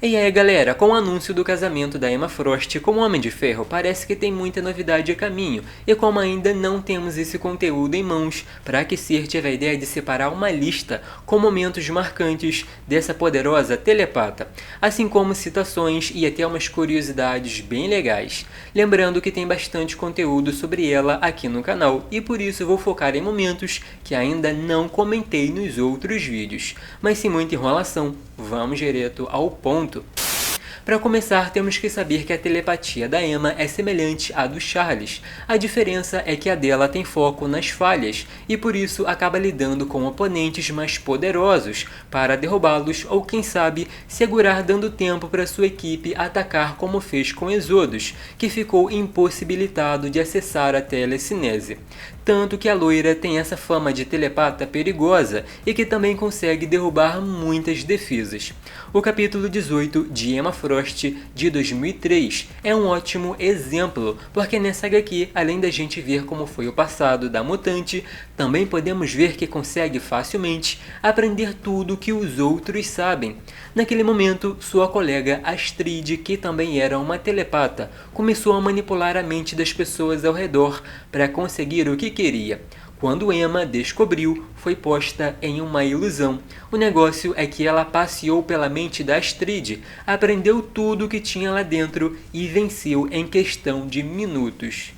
E aí galera, com o anúncio do casamento da Emma Frost com o Homem de Ferro, parece que tem muita novidade a caminho, e como ainda não temos esse conteúdo em mãos, para aquecer tive a ideia de separar uma lista com momentos marcantes dessa poderosa telepata, assim como citações e até umas curiosidades bem legais. Lembrando que tem bastante conteúdo sobre ela aqui no canal, e por isso vou focar em momentos que ainda não comentei nos outros vídeos. Mas sem muita enrolação, vamos direto ao ponto. Para começar, temos que saber que a telepatia da Emma é semelhante à do Charles. A diferença é que a dela tem foco nas falhas, e por isso acaba lidando com oponentes mais poderosos para derrubá-los ou, quem sabe, segurar dando tempo para sua equipe atacar como fez com Exodus, que ficou impossibilitado de acessar a telecinese. Tanto que a loira tem essa fama de telepata perigosa e que também consegue derrubar muitas defesas. O capítulo 18 de Emma Frost de 2003 é um ótimo exemplo, porque nessa HQ, além da gente ver como foi o passado da mutante, também podemos ver que consegue facilmente aprender tudo que os outros sabem. Naquele momento, sua colega Astrid, que também era uma telepata, começou a manipular a mente das pessoas ao redor para conseguir o que queria. Quando Emma descobriu, foi posta em uma ilusão. O negócio é que ela passeou pela mente da Astrid, aprendeu tudo o que tinha lá dentro e venceu em questão de minutos.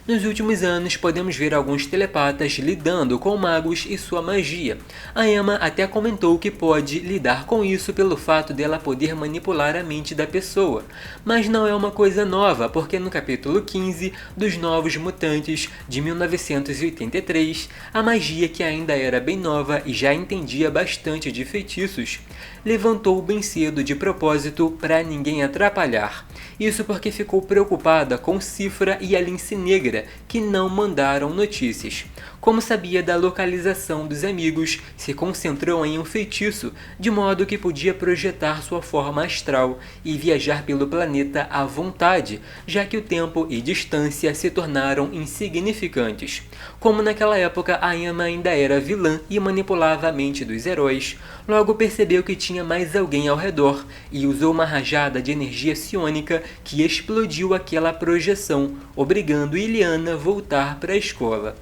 Nos últimos anos, podemos ver alguns telepatas lidando com magos e sua magia. A Emma até comentou que pode lidar com isso pelo fato dela poder manipular a mente da pessoa. Mas não é uma coisa nova, porque no capítulo 15 dos Novos Mutantes de 1983, a magia, que ainda era bem nova e já entendia bastante de feitiços, levantou bem cedo de propósito para ninguém atrapalhar. Isso porque ficou preocupada com Cifra e a Lince Negra, que não mandaram notícias. Como sabia da localização dos amigos, se concentrou em um feitiço, de modo que podia projetar sua forma astral e viajar pelo planeta à vontade, já que o tempo e distância se tornaram insignificantes. Como naquela época a Emma ainda era vilã e manipulava a mente dos heróis, logo percebeu que tinha mais alguém ao redor e usou uma rajada de energia psiônica que explodiu aquela projeção, obrigando Illyana a voltar para a escola.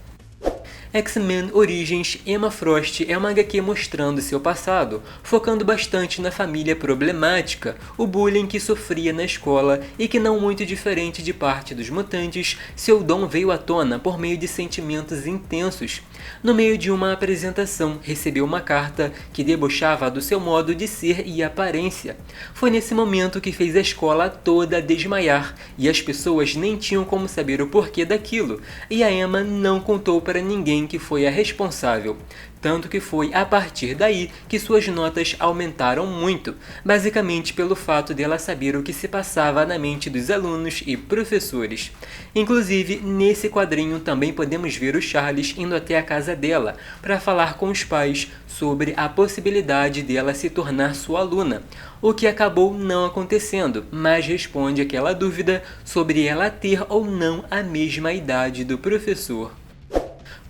X-Men Origins Emma Frost é uma HQ mostrando seu passado, focando bastante na família problemática, o bullying que sofria na escola e que, não muito diferente de parte dos mutantes, seu dom veio à tona por meio de sentimentos intensos. No meio de uma apresentação, recebeu uma carta que debochava do seu modo de ser e aparência. Foi nesse momento que fez a escola toda desmaiar, e as pessoas nem tinham como saber o porquê daquilo, e a Emma não contou para ninguém que foi a responsável. Tanto que foi a partir daí que suas notas aumentaram muito, basicamente pelo fato dela saber o que se passava na mente dos alunos e professores. Inclusive, nesse quadrinho também podemos ver o Charles indo até a casa dela para falar com os pais sobre a possibilidade dela se tornar sua aluna, o que acabou não acontecendo, mas responde aquela dúvida sobre ela ter ou não a mesma idade do professor.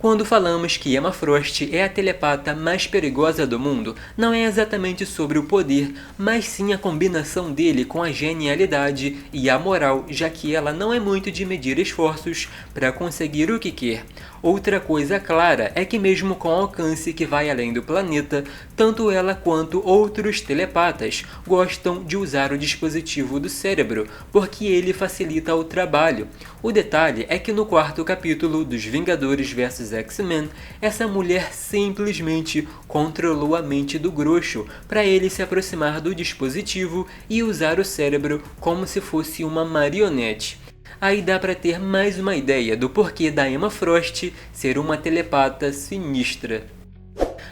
Quando falamos que Emma Frost é a telepata mais perigosa do mundo, não é exatamente sobre o poder, mas sim a combinação dele com a genialidade e a moral, já que ela não é muito de medir esforços para conseguir o que quer. Outra coisa clara é que, mesmo com alcance que vai além do planeta, tanto ela quanto outros telepatas gostam de usar o dispositivo do cérebro, porque ele facilita o trabalho. O detalhe é que no quarto capítulo dos Vingadores vs X-Men, essa mulher simplesmente controlou a mente do Groxo para ele se aproximar do dispositivo e usar o cérebro como se fosse uma marionete. Aí dá para ter mais uma ideia do porquê da Emma Frost ser uma telepata sinistra.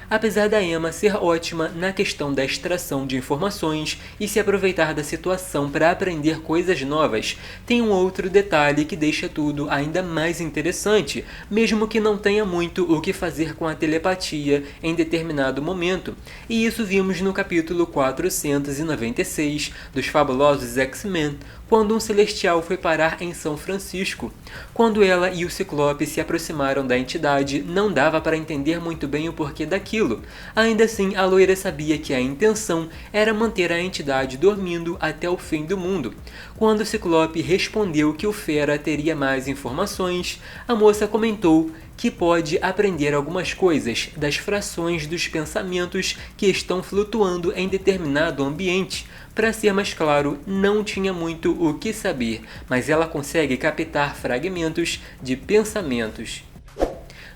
Apesar da Emma ser ótima na questão da extração de informações e se aproveitar da situação para aprender coisas novas, tem um outro detalhe que deixa tudo ainda mais interessante, mesmo que não tenha muito o que fazer com a telepatia em determinado momento, e isso vimos no capítulo 496 dos Fabulosos X-Men, quando um celestial foi parar em São Francisco. Quando ela e o Ciclope se aproximaram da entidade, não dava para entender muito bem o porquê daquilo, aquilo. Ainda assim, a loira sabia que a intenção era manter a entidade dormindo até o fim do mundo. Quando Ciclope respondeu que o Fera teria mais informações, a moça comentou que pode aprender algumas coisas das frações dos pensamentos que estão flutuando em determinado ambiente. Para ser mais claro, não tinha muito o que saber, mas ela consegue captar fragmentos de pensamentos.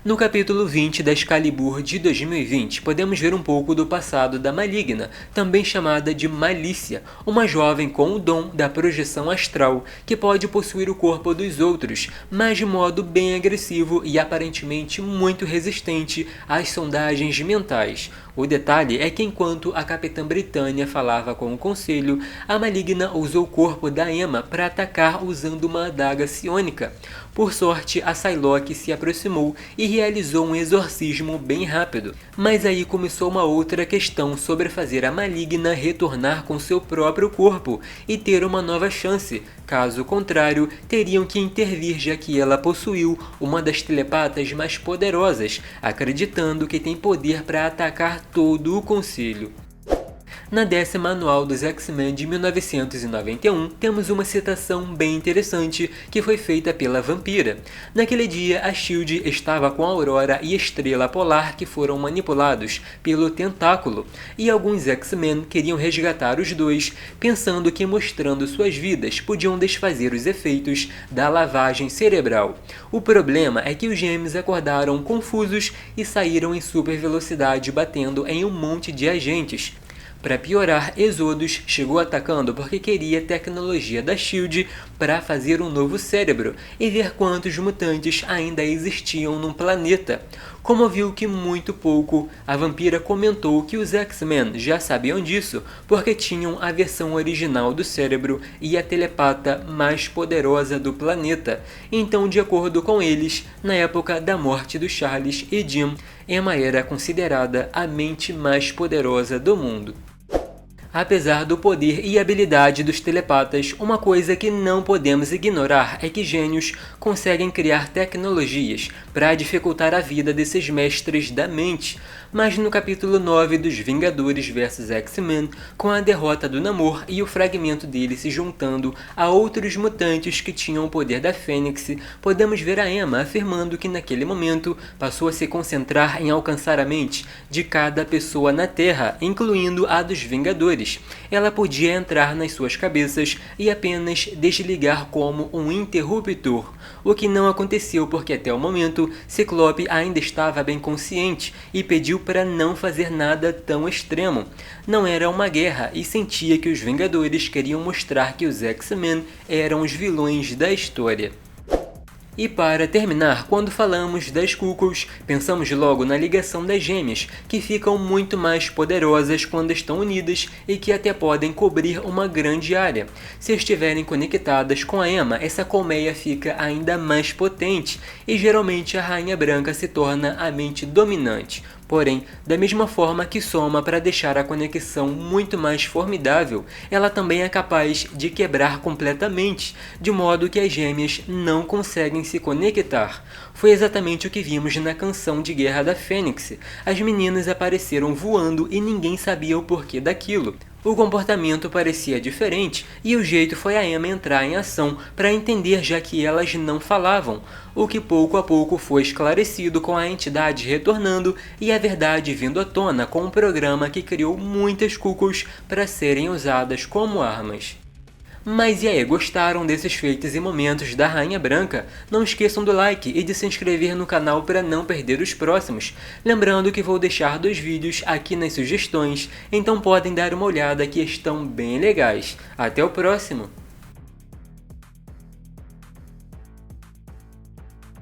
No capítulo 20 da Excalibur de 2020, podemos ver um pouco do passado da Maligna, também chamada de Malícia, uma jovem com o dom da projeção astral, que pode possuir o corpo dos outros, mas de modo bem agressivo e aparentemente muito resistente às sondagens mentais. O detalhe é que enquanto a Capitã Britânia falava com o Conselho, a Maligna usou o corpo da Emma para atacar usando uma adaga psiônica. Por sorte, a Psylocke se aproximou e realizou um exorcismo bem rápido. Mas aí começou uma outra questão sobre fazer a Maligna retornar com seu próprio corpo e ter uma nova chance. Caso contrário, teriam que intervir, já que ela possuiu uma das telepatas mais poderosas, acreditando que tem poder para atacar todo o Conselho. Na 10ª anual dos X-Men de 1991, temos uma citação bem interessante que foi feita pela Vampira. Naquele dia, a SHIELD estava com a Aurora e Estrela Polar que foram manipulados pelo Tentáculo, e alguns X-Men queriam resgatar os dois, pensando que mostrando suas vidas podiam desfazer os efeitos da lavagem cerebral. O problema é que os gêmeos acordaram confusos e saíram em super velocidade batendo em um monte de agentes. Para piorar, Exodus chegou atacando porque queria tecnologia da SHIELD para fazer um novo cérebro e ver quantos mutantes ainda existiam no planeta. Como viu que muito pouco, a Vampira comentou que os X-Men já sabiam disso porque tinham a versão original do cérebro e a telepata mais poderosa do planeta. Então, de acordo com eles, na época da morte do Charles e Jim, Emma era considerada a mente mais poderosa do mundo. Apesar do poder e habilidade dos telepatas, uma coisa que não podemos ignorar é que gênios conseguem criar tecnologias para dificultar a vida desses mestres da mente. Mas no capítulo 9 dos Vingadores vs X-Men, com a derrota do Namor e o fragmento dele se juntando a outros mutantes que tinham o poder da Fênix, podemos ver a Emma afirmando que naquele momento passou a se concentrar em alcançar a mente de cada pessoa na Terra, incluindo a dos Vingadores. Ela podia entrar nas suas cabeças e apenas desligar como um interruptor, o que não aconteceu porque até o momento Ciclope ainda estava bem consciente e pediu para não fazer nada tão extremo. Não era uma guerra e sentia que os Vingadores queriam mostrar que os X-Men eram os vilões da história. E para terminar, quando falamos das Cuckoos, pensamos logo na ligação das gêmeas, que ficam muito mais poderosas quando estão unidas e que até podem cobrir uma grande área. Se estiverem conectadas com a Emma, essa colmeia fica ainda mais potente e geralmente a Rainha Branca se torna a mente dominante. Porém, da mesma forma que soma para deixar a conexão muito mais formidável, ela também é capaz de quebrar completamente, de modo que as gêmeas não conseguem se conectar. Foi exatamente o que vimos na canção de Guerra da Fênix. As meninas apareceram voando e ninguém sabia o porquê daquilo. O comportamento parecia diferente e o jeito foi a Emma entrar em ação para entender, já que elas não falavam, o que pouco a pouco foi esclarecido com a entidade retornando e a verdade vindo à tona com um programa que criou muitas Cuckoos para serem usadas como armas. Mas e aí, gostaram desses feitos e momentos da Rainha Branca? Não esqueçam do like e de se inscrever no canal para não perder os próximos. Lembrando que vou deixar 2 vídeos aqui nas sugestões, então podem dar uma olhada que estão bem legais. Até o próximo!